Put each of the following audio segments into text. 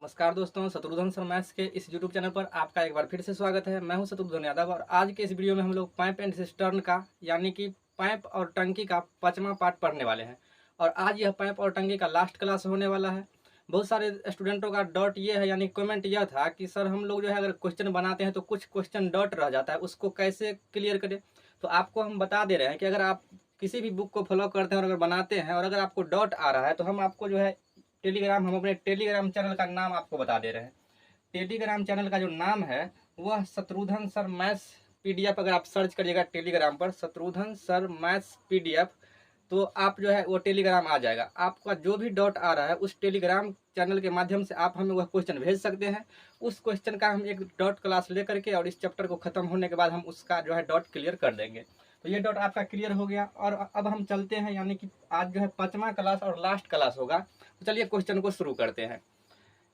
नमस्कार दोस्तों, Shatrughan sir maths के इस यूट्यूब चैनल पर आपका एक बार फिर से स्वागत है। मैं हूं शत्रुघ्न यादव और आज के इस वीडियो में हम लोग पाइप एंड सिस्टर्न का यानी कि पाइप और टंकी का 5वां पार्ट पढ़ने वाले हैं। और आज यह पाइप और टंकी का लास्ट क्लास होने वाला है। बहुत सारे स्टूडेंटों का डॉट ये है यानी कमेंट यह था कि सर हम लोग जो है अगर क्वेश्चन बनाते हैं तो कुछ क्वेश्चन डॉट रह जाता है, उसको कैसे क्लियर करें। तो आपको हम बता दे रहे हैं कि अगर आप किसी भी बुक को फॉलो करते हैं और अगर बनाते हैं और अगर आपको डॉट आ रहा है तो हम आपको जो है हम अपने टेलीग्राम चैनल का नाम आपको बता दे रहे हैं। टेलीग्राम चैनल का जो नाम है वह शत्रुघ्न सर मैथ्स पीडीएफ। अगर आप सर्च करिएगा टेलीग्राम पर शत्रुघ्न सर मैथ्स पीडीएफ तो आप जो है वो टेलीग्राम आ जाएगा। आपका जो भी डाउट आ रहा है उस टेलीग्राम चैनल के माध्यम से आप हमें वह क्वेश्चन भेज सकते हैं। उस क्वेश्चन का हम एक डॉट क्लास लेकर के और इस चैप्टर को खत्म होने के बाद हम उसका जो है डॉट क्लियर कर देंगे। तो ये डॉट आपका क्लियर हो गया और अब हम चलते हैं यानी कि आज जो है 5वां क्लास और लास्ट क्लास होगा। तो चलिए क्वेश्चन को शुरू करते हैं।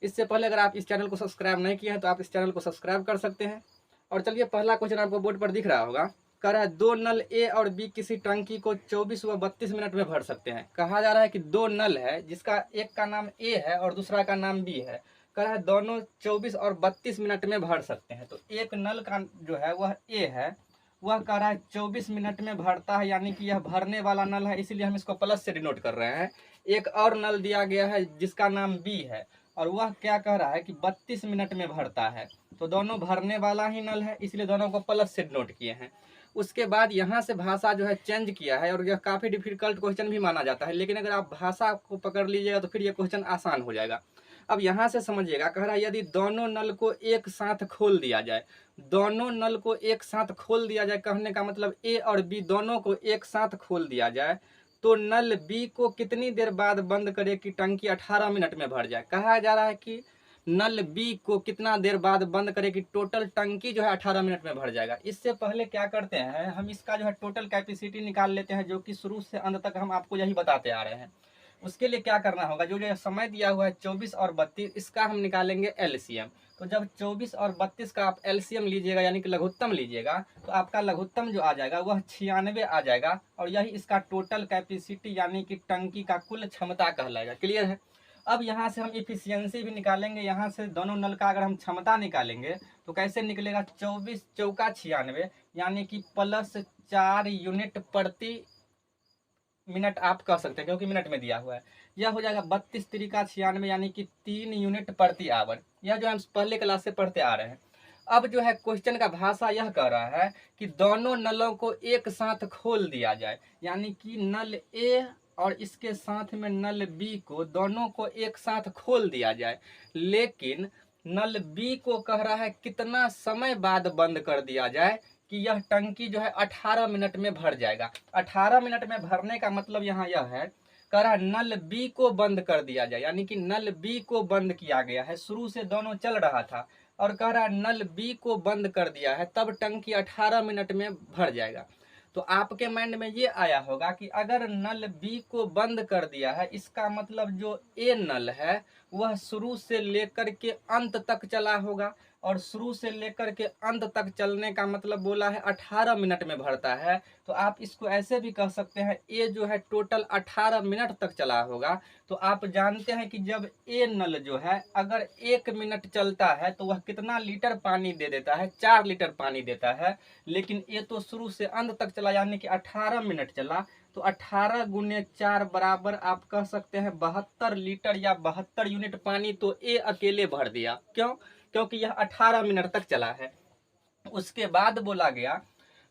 इससे पहले अगर आप इस चैनल को सब्सक्राइब नहीं किए हैं तो आप इस चैनल को सब्सक्राइब कर सकते हैं। और चलिए पहला क्वेश्चन आपको बोर्ड पर दिख रहा होगा। कह रहा है दो नल ए और बी किसी टंकी को 24 व 32 मिनट में भर सकते हैं। कहा जा रहा है कि दो नल है जिसका एक का नाम ए है और दूसरा का नाम बी है। कह रहा है दोनों 24 और 32 मिनट में भर सकते हैं। तो एक नल का जो है वह ए है, वह कह रहा है 24 मिनट में भरता है यानी कि यह भरने वाला नल है, इसीलिए हम इसको प्लस से डिनोट कर रहे हैं। एक और नल दिया गया है जिसका नाम बी है और वह क्या कह रहा है कि 32 मिनट में भरता है। तो दोनों भरने वाला ही नल है, इसलिए दोनों को प्लस से डिनोट किए हैं। उसके बाद यहाँ से भाषा जो है चेंज किया है और यह काफ़ी डिफिकल्ट क्वेश्चन भी माना जाता है, लेकिन अगर आप भाषा को पकड़ लीजिएगा तो फिर यह क्वेश्चन आसान हो जाएगा। अब यहाँ से समझिएगा, कह रहा है यदि दोनों नल को एक साथ खोल दिया जाए, दोनों नल को एक साथ खोल दिया जाए, कहने का मतलब ए और बी दोनों को एक साथ खोल दिया जाए तो नल बी को कितनी देर बाद बंद करे कि टंकी 18 मिनट में भर जाए। कहा जा रहा है कि नल बी को कितना देर बाद बंद करे कि टोटल टंकी जो है 18 मिनट में भर जाएगा। इससे पहले क्या करते हैं, हम इसका जो है टोटल कैपेसिटी निकाल लेते हैं, जो कि शुरू से अंत तक हम आपको यही बताते आ रहे हैं। उसके लिए क्या करना होगा, जो समय दिया हुआ है 24 और 32, इसका हम निकालेंगे एलसीएम। तो जब 24 और 32 का आप एलसीएम लीजिएगा यानी कि लघुत्तम लीजिएगा तो आपका लघुत्तम जो आ जाएगा वह 96 आ जाएगा और यही इसका टोटल कैपेसिटी यानी कि टंकी का कुल क्षमता कहलाएगा। क्लियर है। अब यहाँ से हम इफिशियंसी भी निकालेंगे। यहाँ से दोनों नल का अगर हम क्षमता निकालेंगे तो कैसे निकलेगा, 24 चौका 96 यानी कि +4 यूनिट प्रति मिनट आप कह सकते हैं क्योंकि मिनट में दिया हुआ है। यह हो जाएगा 32 तिरिका 96 यानी कि 3 यूनिट प्रति आवर। यह जो हम पहले क्लास से पढ़ते आ रहे हैं। अब जो है क्वेश्चन का भाषा यह कह रहा है कि दोनों नलों को एक साथ खोल दिया जाए यानी कि नल ए और इसके साथ में नल बी को दोनों को एक साथ खोल दिया जाए, लेकिन नल बी को कह रहा है कितना समय बाद बंद कर दिया जाए कि यह टंकी जो है 18 मिनट में भर जाएगा। 18 मिनट में भरने का मतलब यहाँ यह है, कह रहा नल बी को बंद कर दिया जाए यानी कि नल बी को बंद किया गया है। शुरू से दोनों चल रहा था और कह रहा नल बी को बंद कर दिया है, तब टंकी 18 मिनट में भर जाएगा। तो आपके माइंड में ये आया होगा कि अगर नल बी को बंद कर दिया है इसका मतलब जो ए नल है वह शुरू से लेकर के अंत तक चला होगा और शुरू से लेकर के अंत तक चलने का मतलब बोला है 18 मिनट में भरता है। तो आप इसको ऐसे भी कह सकते हैं ए जो है टोटल 18 मिनट तक चला होगा। तो आप जानते हैं कि जब ए नल जो है अगर 1 मिनट चलता है तो वह कितना लीटर पानी दे देता है, 4 लीटर पानी देता है। लेकिन ए तो शुरू से अंत तक चला यानी कि 18 मिनट चला, तो 18 गुने 4 बराबर आप कह सकते हैं 72 लीटर या 72 यूनिट पानी तो ए अकेले भर दिया। क्यों? क्योंकि यह 18 मिनट तक चला है। उसके बाद बोला गया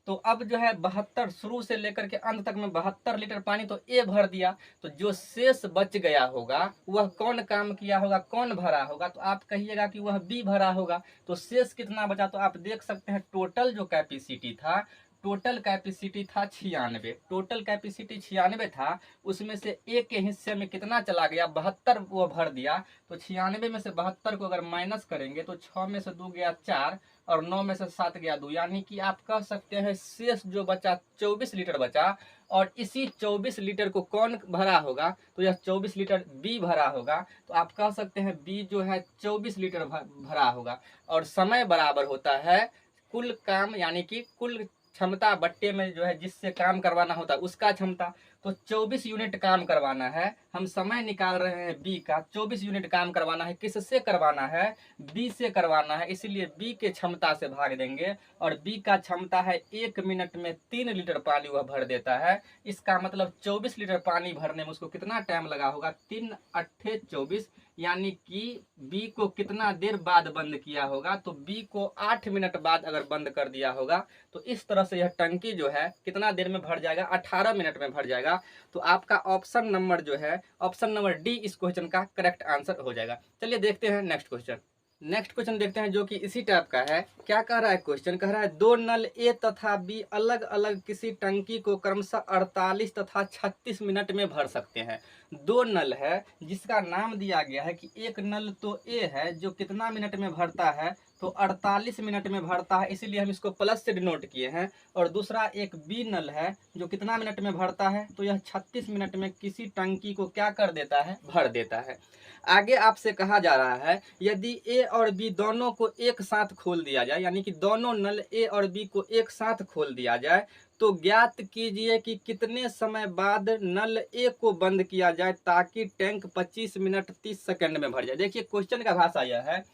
तो अब जो है 72 शुरू से लेकर के अंत तक में 72 लीटर पानी तो ए भर दिया। तो जो शेष बच गया होगा वह कौन काम किया होगा, कौन भरा होगा, तो आप कहिएगा कि वह बी भरा होगा। तो शेष कितना बचा, तो आप देख सकते हैं टोटल जो कैपेसिटी था, टोटल कैपेसिटी था 96। टोटल कैपेसिटी 96 था, उसमें से एक के हिस्से में कितना चला गया, 72 वो भर दिया। तो 96 में से 72 को अगर माइनस करेंगे तो 6 में से 2 गया 4 और 9 में से 7 गया 2, यानी कि आप कह सकते हैं शेष जो बचा 24 लीटर बचा। और इसी 24 लीटर को कौन भरा होगा, तो यह 24 लीटर बी भरा होगा। तो आप कह सकते हैं बी जो है 24 लीटर भरा होगा। और समय बराबर होता है कुल काम यानी कि कुल क्षमता बट्टे में जो है जिससे काम करवाना होता है उसका क्षमता। तो 24 यूनिट काम करवाना है। हम समय निकाल रहे हैं बी का, 24 यूनिट काम करवाना है। किससे करवाना है? बी से करवाना है, इसलिए बी के क्षमता से भाग देंगे। और बी का क्षमता है 1 मिनट में 3 लीटर पानी वह भर देता है। इसका मतलब 24 लीटर पानी भरने में उसको कितना टाइम लगा होगा? 3 अट्ठे 24, यानी कि बी को कितना देर बाद बंद किया होगा? तो बी को 8 मिनट बाद अगर बंद कर दिया होगा तो इस तरह से यह टंकी जो है कितना देर में भर जाएगा? 18 मिनट में भर जाएगा। तो आपका ऑप्शन नंबर जो है, ऑप्शन नंबर डी इस क्वेश्चन का करेक्ट आंसर हो जाएगा। चलिए देखते हैं नेक्स्ट क्वेश्चन। नेक्स्ट क्वेश्चन देखते हैं जो कि इसी टाइप का है। क्या कह रहा है क्वेश्चन? कह रहा है दो नल ए तथा बी अलग अलग किसी टंकी को क्रमशः 48 तथा 36 मिनट में भर सकते हैं। दो नल है जिसका नाम दिया गया है कि एक नल तो ए है जो कितना मिनट में भरता है? तो 48 मिनट में भरता है, इसीलिए हम इसको प्लस से डिनोट किए हैं। और दूसरा एक बी नल है जो कितना मिनट में भरता है? तो यह 36 मिनट में किसी टंकी को क्या कर देता है? भर देता है। आगे आपसे कहा जा रहा है यदि ए और बी दोनों को एक साथ खोल दिया जाए, यानी कि दोनों नल ए और बी को एक साथ खोल दिया जाए, तो ज्ञात कीजिए कि कितने समय बाद नल ए को बंद किया जाए ताकि टैंक 25 मिनट 30 सेकंड में भर जाए। देखिए क्वेश्चन का भाषा यह है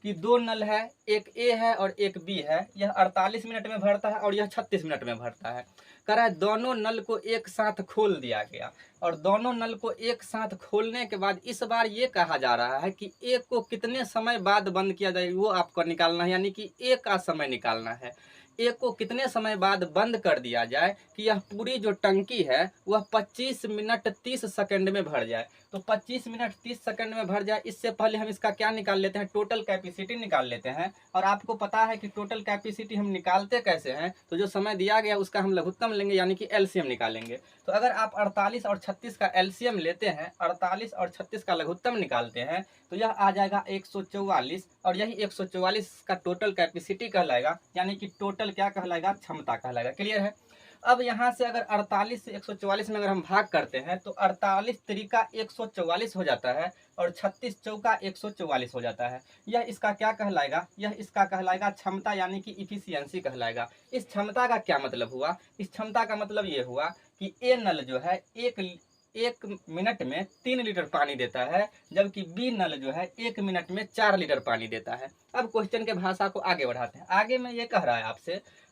कि दो नल है, एक ए है और एक बी है। यह 48 मिनट में भरता है और यह 36 मिनट में भरता है। कह रहा है दोनों नल को एक साथ खोल दिया गया, और दोनों नल को एक साथ खोलने के बाद इस बार ये कहा जा रहा है कि ए को कितने समय बाद बंद किया जाए वो आपको निकालना है, यानी कि ए का समय निकालना है। ए को कितने समय बाद बंद कर दिया जाए कि यह पूरी जो टंकी है वह 25 मिनट 30 सेकंड में भर जाए। तो 25 मिनट 30 सेकंड में भर जाए, इससे पहले हम इसका क्या निकाल लेते हैं? टोटल कैपेसिटी निकाल लेते हैं। और आपको पता है कि टोटल कैपेसिटी हम निकालते कैसे हैं? तो जो समय दिया गया उसका हम लघुत्तम लेंगे, यानी कि एलसीएम निकालेंगे। तो अगर आप 48 और 36 का एलसीएम लेते हैं, 48 और 36 का लघुत्तम निकालते हैं, तो यह आ जाएगा 144, और यही 144 का टोटल कैपेसिटी कहलाएगा, यानी कि टोटल क्या कहलाएगा? क्षमता कहलाएगा। क्लियर है? अब यहाँ से अगर 48 से 144 में अगर हम भाग करते हैं तो 48 तरीका 144 हो जाता है और 36 चौका 144 हो जाता है। यह इसका क्या कहलाएगा? यह इसका कहलाएगा क्षमता, यानी कि इफिशियंसी कहलाएगा। इस क्षमता का क्या मतलब हुआ? इस क्षमता का मतलब ये हुआ कि ए नल जो है एक मिनट में 3 लीटर पानी देता है, जबकि बी नल जो है 1 मिनट में 4 लीटर पानी देता है। अब क्वेश्चन के भाषा को आगे बढ़ाते हैं। आगे में ये कह रहा है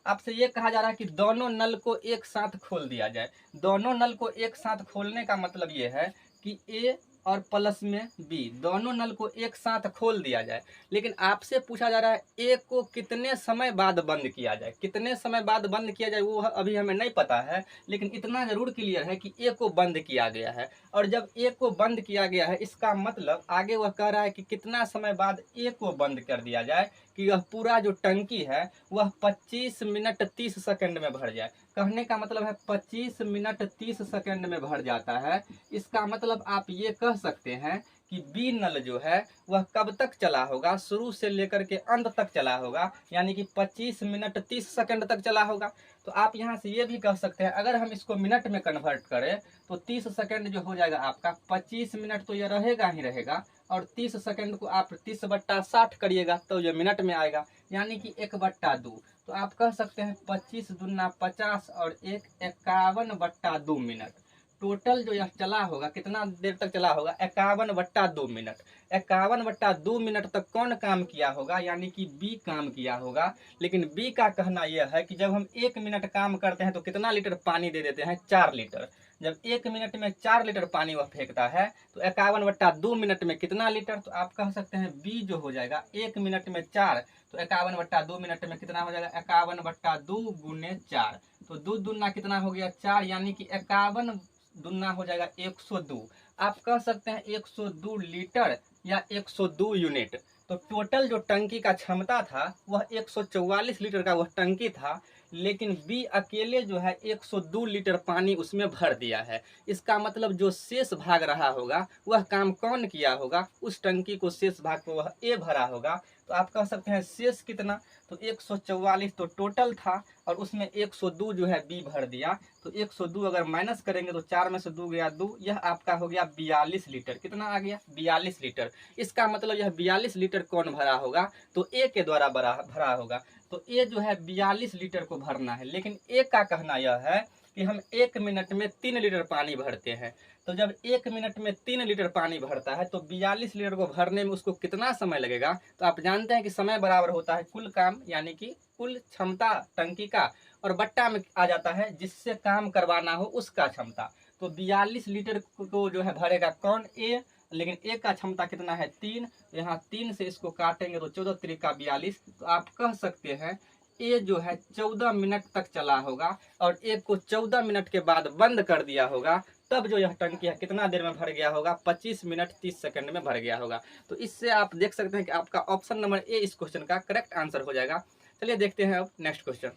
आपसे ये कहा जा रहा है कि दोनों नल को एक साथ खोल दिया जाए। दोनों नल को एक साथ खोलने का मतलब ये है कि ए और प्लस में बी दोनों नल को एक साथ खोल दिया जाए। लेकिन आपसे पूछा जा रहा है ए को कितने समय बाद बंद किया जाए। कितने समय बाद बंद किया जाए वो अभी हमें नहीं पता है, लेकिन इतना जरूर क्लियर है कि ए को बंद किया गया है। और जब ए को बंद किया गया है इसका मतलब आगे वह कह रहा है कि कितना समय बाद ए को बंद कर दिया जाए कि यह पूरा जो टंकी है वह 25 मिनट 30 सेकंड में भर जाए। कहने का मतलब है 25 मिनट 30 सेकंड में भर जाता है। इसका मतलब आप ये कह सकते हैं कि बी नल जो है वह कब तक चला होगा? शुरू से लेकर के अंत तक चला होगा, यानी कि 25 मिनट 30 सेकंड तक चला होगा। तो आप यहाँ से ये भी कह सकते हैं अगर हम इसको मिनट में कन्वर्ट करें तो 30 सेकंड जो हो जाएगा आपका 25 मिनट तो ये रहेगा ही रहेगा, और 30 सेकंड को आप 30/60 करिएगा तो ये मिनट में आएगा, यानी कि 1/2। तो आप कह सकते हैं 25 दूना 50 और 51/2 मिनट। टोटल जो यह चला होगा कितना देर तक चला होगा? 51/2 मिनट। 51/2 मिनट तक कौन काम किया होगा? यानी कि बी काम किया होगा। लेकिन बी का कहना यह है कि जब हम 1 मिनट काम करते हैं तो कितना लीटर पानी दे देते हैं? 4 लीटर। जब 1 मिनट में 4 लीटर पानी वह फेंकता है तो 51/2 मिनट में कितना लीटर? तो आप कह सकते हैं बी जो हो जाएगा 1 मिनट में 4, तो 51/2 मिनट में कितना हो जाएगा? 51/2 गुने 4, तो 2 दूना कितना हो गया? 4, यानी कि 51 दूना हो जाएगा 102। आप कह सकते हैं 102 लीटर या 102 यूनिट। तो टोटल जो टंकी का क्षमता था वह 144 लीटर का वह टंकी था, लेकिन बी अकेले जो है 102 लीटर पानी उसमें भर दिया है। इसका मतलब जो शेष भाग रहा होगा वह काम कौन किया होगा? उस टंकी को शेष भाग को वह ए भरा होगा। तो आप कह सकते हैं शेष कितना? तो 144 तो टोटल था और उसमें 102 जो है बी भर दिया। तो 102 अगर माइनस करेंगे तो 4 में से 2 गया 2, यह आपका हो गया 42 लीटर। कितना आ गया? 42 लीटर। इसका मतलब यह 42 लीटर कौन भरा होगा? तो ए के द्वारा भरा होगा। तो ए जो है 42 लीटर को भरना है, लेकिन ए का कहना यह है कि हम 1 मिनट में 3 लीटर पानी भरते हैं। तो जब 1 मिनट में 3 लीटर पानी भरता है तो 42 लीटर को भरने में उसको कितना समय लगेगा? तो आप जानते हैं कि समय बराबर होता है कुल काम यानी कि कुल क्षमता टंकी का, और बट्टा में आ जाता है जिससे काम करवाना हो उसका क्षमता। तो 42 लीटर को जो है भरेगा कौन? ए। लेकिन ए का क्षमता कितना है? 3। यहाँ 3 से इसको काटेंगे तो 14 त्रिका 42। तो आप कह सकते हैं ए जो है 14 मिनट तक चला होगा और ए को 14 मिनट के बाद बंद कर दिया होगा। तब जो यह टंकी है कितना देर में भर गया होगा? 25 मिनट 30 सेकंड में भर गया होगा। तो इससे आप देख सकते हैं कि आपका ऑप्शन नंबर ए इस क्वेश्चन का करेक्ट आंसर हो जाएगा। चलिए देखते हैं अब नेक्स्ट क्वेश्चन।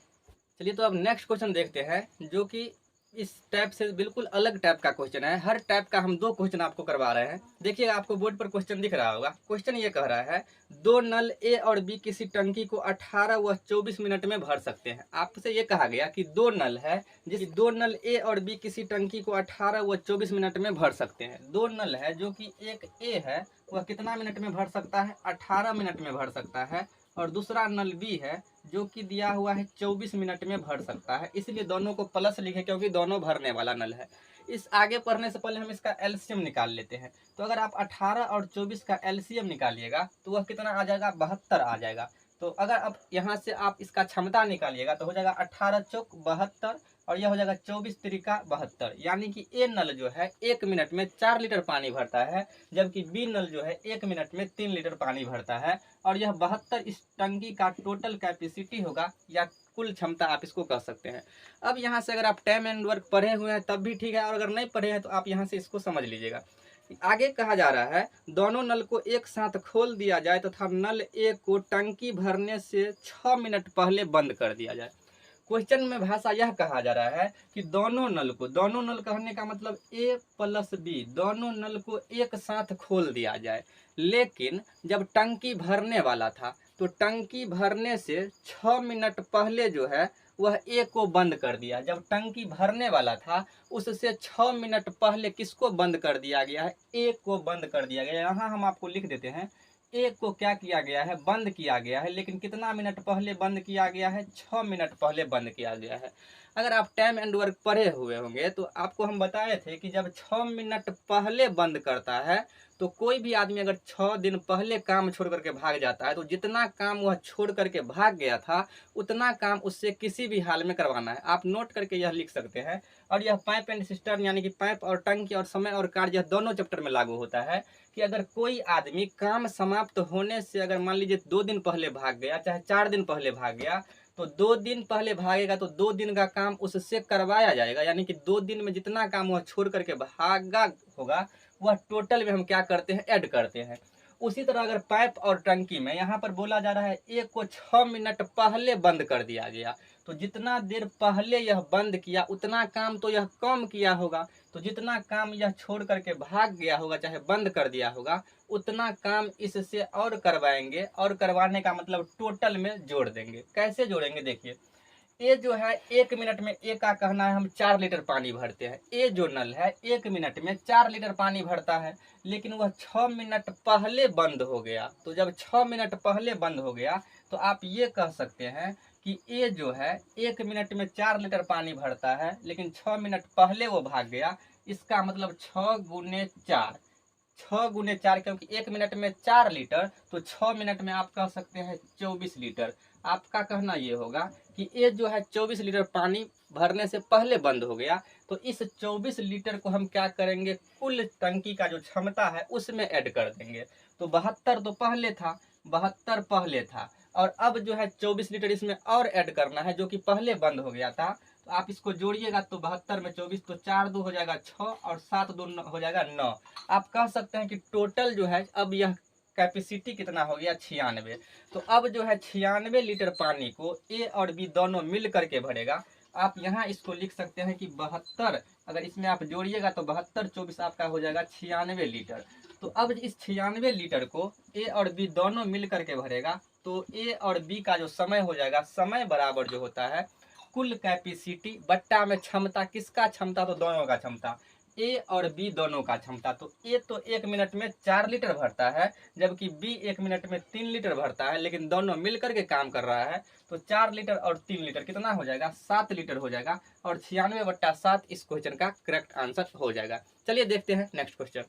चलिए तो अब नेक्स्ट क्वेश्चन देखते हैं, जो कि इस टाइप से बिल्कुल अलग टाइप का क्वेश्चन है। हर टाइप का हम 2 क्वेश्चन आपको करवा रहे हैं। देखिए आपको बोर्ड पर क्वेश्चन दिख रहा होगा। क्वेश्चन ये कह रहा है 2 नल ए और बी किसी टंकी को 18 व 24 मिनट में भर सकते हैं। आपसे ये कहा गया कि 2 नल है, जिस 2 नल ए और बी किसी टंकी को 18 व 24 मिनट में भर सकते हैं। 2 नल है, जो कि एक ए है वह कितना मिनट में भर सकता है? 18 मिनट में भर सकता है। और दूसरा नल बी है जो कि दिया हुआ है 24 मिनट में भर सकता है। इसलिए दोनों को प्लस लिखे क्योंकि दोनों भरने वाला नल है। इस आगे पढ़ने से पहले हम इसका एलसीएम निकाल लेते हैं। तो अगर आप 18 और 24 का एलसीएम निकालिएगा तो वह कितना आ जाएगा? 72 आ जाएगा। तो अगर अब यहाँ से आप इसका क्षमता निकालिएगा तो हो जाएगा 18 चौक 72 और यह हो जाएगा 24 त्रिका 72। यानी कि ए नल जो है 1 मिनट में 4 लीटर पानी भरता है, जबकि बी नल जो है 1 मिनट में 3 लीटर पानी भरता है। और यह 72 इस टंकी का टोटल कैपेसिटी होगा या कुल क्षमता आप इसको कह सकते हैं। अब यहाँ से अगर आप टाइम एंड वर्क पढ़े हुए हैं तब भी ठीक है, और अगर नहीं पढ़े हैं तो आप यहाँ से इसको समझ लीजिएगा। आगे कहा जा रहा है दोनों नल को एक साथ खोल दिया जाए तथा नल ए को टंकी भरने से 6 मिनट पहले बंद कर दिया जाए। क्वेश्चन में भाषा यह कहा जा रहा है कि दोनों नल कहने का मतलब ए प्लस बी, दोनों नल को एक साथ खोल दिया जाए। लेकिन जब टंकी भरने वाला था तो टंकी भरने से 6 मिनट पहले जो है वह ए को बंद कर दिया। जब टंकी भरने वाला था उससे 6 मिनट पहले किसको बंद कर दिया गया है? ए को बंद कर दिया गया। यहाँ हम आपको लिख देते हैं ए को क्या किया गया है? बंद किया गया है। लेकिन कितना मिनट पहले बंद किया गया है? 6 मिनट पहले बंद किया गया है। अगर आप टाइम एंड वर्क पढ़े हुए होंगे तो आपको हम बताए थे कि जब 6 मिनट पहले बंद करता है तो कोई भी आदमी अगर 6 दिन पहले काम छोड़ करके भाग जाता है तो जितना काम वह छोड़ करके भाग गया था उतना काम उससे किसी भी हाल में करवाना है। आप नोट करके यह लिख सकते हैं। और यह पाइप एंड सिस्टर्न यानी कि पाइप और टंकी और समय और कार्य दोनों चैप्टर में लागू होता है कि अगर कोई आदमी काम समाप्त होने से अगर मान लीजिए 2 दिन पहले भाग गया, चाहे 4 दिन पहले भाग गया, तो 2 दिन पहले भागेगा तो 2 दिन का काम उससे करवाया जाएगा। यानी कि 2 दिन में जितना काम वह छोड़ करके भागा होगा वह टोटल में हम क्या करते हैं? ऐड करते हैं। उसी तरह अगर पाइप और टंकी में यहाँ पर बोला जा रहा है ए को 6 मिनट पहले बंद कर दिया गया, तो जितना देर पहले यह बंद किया उतना काम तो यह कम किया होगा। तो जितना काम यह छोड़ करके भाग गया होगा चाहे बंद कर दिया होगा उतना काम इससे और करवाएंगे, और करवाने का मतलब टोटल में जोड़ देंगे। कैसे जोड़ेंगे? देखिए ए जो है 1 मिनट में, ए का कहना है हम 4 लीटर पानी भरते हैं। ए जो नल है 1 मिनट में 4 लीटर पानी भरता है, लेकिन वह 6 मिनट पहले बंद हो गया। तो जब 6 मिनट पहले बंद हो गया तो आप ये कह सकते हैं कि ए जो है 1 मिनट में 4 लीटर पानी भरता है लेकिन 6 मिनट पहले वो भाग गया। इसका मतलब 6 गुने 4, 6 गुने 4, क्योंकि 1 मिनट में 4 लीटर तो 6 मिनट में आप कह सकते हैं 24 लीटर। आपका कहना ये होगा कि ये जो है 24 लीटर पानी भरने से पहले बंद हो गया। तो इस 24 लीटर को हम क्या करेंगे? कुल टंकी का जो क्षमता है उसमें ऐड कर देंगे। तो 72 तो पहले था, 72 पहले था, और अब जो है 24 लीटर इसमें और ऐड करना है जो कि पहले बंद हो गया था। तो आप इसको जोड़िएगा तो 72 में 24 तो 4 2 हो जाएगा 6 और 7 2 हो जाएगा 9। आप कह सकते हैं कि टोटल जो है अब यह कैपेसिटी कितना हो गया? 96। तो अब जो है 96 लीटर पानी को ए और बी दोनों मिल करके भरेगा। आप यहाँ इसको लिख सकते हैं कि 72, अगर इसमें आप जोड़िएगा तो 72 24 आपका हो जाएगा 96 लीटर। तो अब इस 96 लीटर को ए और बी दोनों मिल करके भरेगा। तो ए और बी का जो समय हो जाएगा, समय बराबर जो होता है कुल कैपेसिटी बट्टा में क्षमता। किसका क्षमता? तो दोनों का क्षमता। ए और बी दोनों का क्षमता। तो ए तो 1 मिनट में 4 लीटर भरता है, जबकि बी 1 मिनट में 3 लीटर भरता है, लेकिन दोनों मिलकर के काम कर रहा है। तो 4 लीटर और 3 लीटर कितना हो जाएगा, 7 लीटर हो जाएगा। और 96/7 इस क्वेश्चन का करेक्ट आंसर हो जाएगा। चलिए देखते हैं नेक्स्ट क्वेश्चन।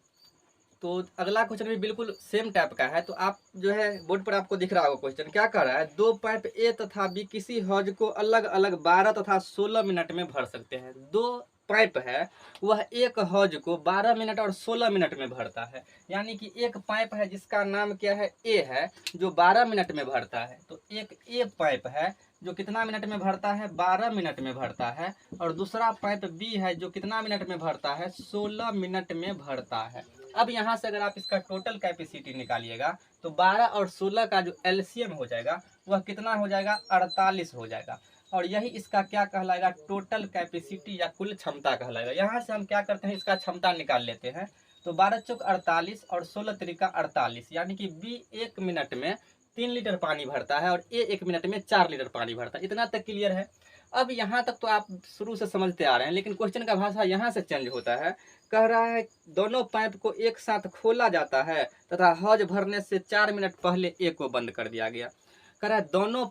तो अगला क्वेश्चन भी बिल्कुल सेम टाइप का है। तो आप जो है बोर्ड पर आपको दिख रहा होगा क्वेश्चन क्या कर रहा है। 2 पाइप ए तथा बी किसी हौज को अलग अलग 12 तथा 16 मिनट में भर सकते हैं। 2 पाइप है, वह एक हौज को 12 मिनट और 16 मिनट में भरता है। यानी कि एक पाइप है जिसका नाम क्या है, ए है, जो 12 मिनट में भरता है। तो एक ए पाइप है जो कितना मिनट में भरता है, 12 मिनट में भरता है। और दूसरा पाइप बी है जो कितना मिनट में भरता है, 16 मिनट में भरता है। अब यहाँ से अगर आप इसका टोटल कैपेसिटी निकालिएगा तो 12 और 16 का जो एलसीएम हो जाएगा वह कितना हो जाएगा, 48 हो जाएगा। और यही इसका क्या कहलाएगा, टोटल कैपेसिटी या कुल क्षमता कहलाएगा। यहाँ से हम क्या करते हैं, इसका क्षमता निकाल लेते हैं। तो 12 चौक 48 और 16 तिरिका 48, यानी कि बी 1 मिनट में 3 लीटर पानी भरता है और ए 1 मिनट में 4 लीटर पानी भरता है। इतना तक क्लियर है। अब यहाँ तक तो आप शुरू से समझते आ रहे हैं, लेकिन क्वेश्चन का भाषा यहाँ से चेंज होता है। कह रहा है दोनों पाइप को एक साथ खोला जाता है तथा हौज भरने से 4 मिनट पहले ए को बंद कर दिया गया। कह रहा है दोनों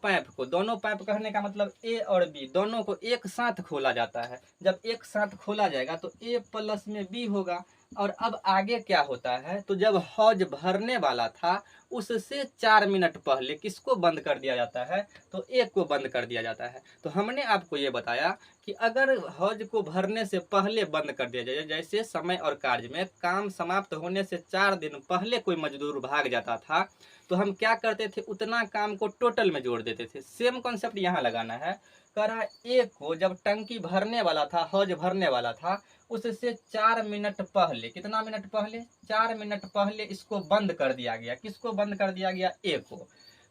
पाइप कहने का मतलब ए और बी दोनों को एक साथ खोला जाता है। जब एक साथ खोला जाएगा तो ए प्लस में बी होगा। और अब आगे क्या होता है, तो जब हौज भरने वाला था उससे 4 मिनट पहले किसको बंद कर दिया जाता है, तो ए को बंद कर दिया जाता है। तो हमने आपको ये बताया कि अगर हौज को भरने से पहले बंद कर दिया जाए, जैसे समय और कार्य में काम समाप्त होने से 4 दिन पहले कोई मजदूर भाग जाता था, तो हम क्या करते थे, उतना काम को टोटल में जोड़ देते थे। सेम कॉन्सेप्ट यहाँ लगाना है। कह रहा है ए को जब टंकी भरने वाला था, हौज भरने वाला था, उससे 4 मिनट पहले, कितना मिनट पहले, 4 मिनट पहले इसको बंद कर दिया गया। किसको बंद कर दिया गया, ए को।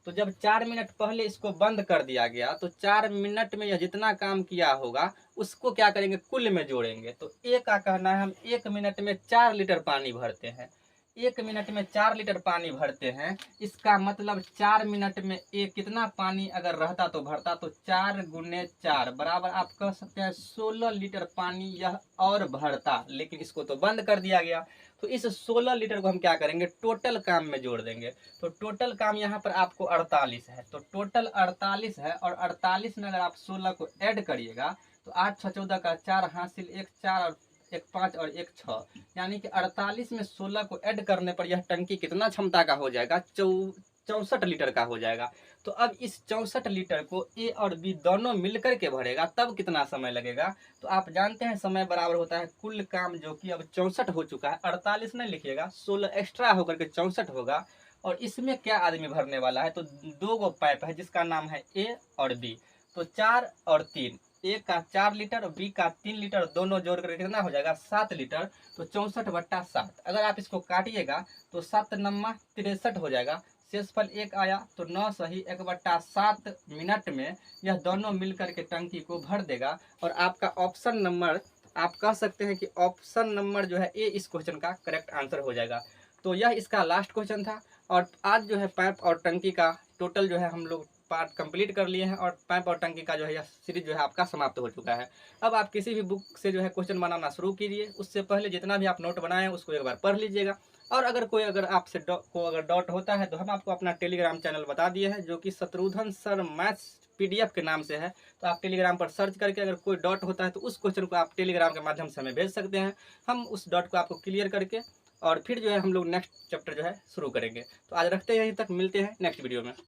तो जब 4 मिनट पहले इसको बंद कर दिया गया तो 4 मिनट में यह जितना काम किया होगा उसको क्या करेंगे, कुल में जोड़ेंगे। तो ए का कहना है हम 1 मिनट में 4 लीटर पानी भरते हैं। 1 मिनट में 4 लीटर पानी भरते हैं, इसका मतलब 4 मिनट में एक कितना पानी अगर रहता तो भरता, तो 4 गुने 4 बराबर आप कह सकते हैं 16 लीटर पानी यह और भरता। लेकिन इसको तो बंद कर दिया गया। तो इस 16 लीटर को हम क्या करेंगे, टोटल काम में जोड़ देंगे। तो टोटल काम यहाँ पर आपको 48 है। तो टोटल 48 है और 48 में अगर आप 16 को ऐड करिएगा तो 8 6 14 का 4 हासिल 1 4 और 1 5 और 1 6, यानी कि 48 में 16 को ऐड करने पर यह टंकी कितना क्षमता का हो जाएगा, 64 लीटर का हो जाएगा। तो अब इस 64 लीटर को ए और बी दोनों मिलकर के भरेगा, तब कितना समय लगेगा। तो आप जानते हैं समय बराबर होता है कुल काम, जो कि अब 64 हो चुका है। 48 नहीं लिखिएगा, 16 एक्स्ट्रा होकर के 64 होगा। और इसमें क्या आदमी भरने वाला है, तो 2 गो पाइप है जिसका नाम है ए और बी। तो 4 और 3, ए का 4 लीटर और बी का 3 लीटर, दोनों जोड़ कर कितना हो जाएगा, 7 लीटर। तो 64/7 अगर आप इसको काटिएगा तो 7 नम्मा 63 हो जाएगा। शेषफल 1 आया तो 9 सही 1/7 मिनट में यह दोनों मिलकर के टंकी को भर देगा। और आपका ऑप्शन नंबर, आप कह सकते हैं कि ऑप्शन नंबर जो है ए इस क्वेश्चन का करेक्ट आंसर हो जाएगा। तो यह इसका लास्ट क्वेश्चन था। और आज जो है पाइप और टंकी का टोटल जो है हम लोग पार्ट कंप्लीट कर लिए हैं। और पाइप और टंकी का जो है यह सीरीज जो है आपका समाप्त हो चुका है। अब आप किसी भी बुक से जो है क्वेश्चन बनाना शुरू कीजिए। उससे पहले जितना भी आप नोट बनाए हैं उसको एक बार पढ़ लीजिएगा। और अगर आपसे अगर डाउट होता है तो हम आपको अपना टेलीग्राम चैनल बता दिए हैं, जो कि शत्रुघ्न सर मैथ्स PDF के नाम से है। तो आप टेलीग्राम पर सर्च करके अगर कोई डाउट होता है तो उस क्वेश्चन को आप टेलीग्राम के माध्यम से हमें भेज सकते हैं। हम उस डाउट को आपको क्लियर करके और फिर जो है हम लोग नेक्स्ट चैप्टर जो है शुरू करेंगे। तो आज रखते हैं, यहीं तक, मिलते हैं नेक्स्ट वीडियो में।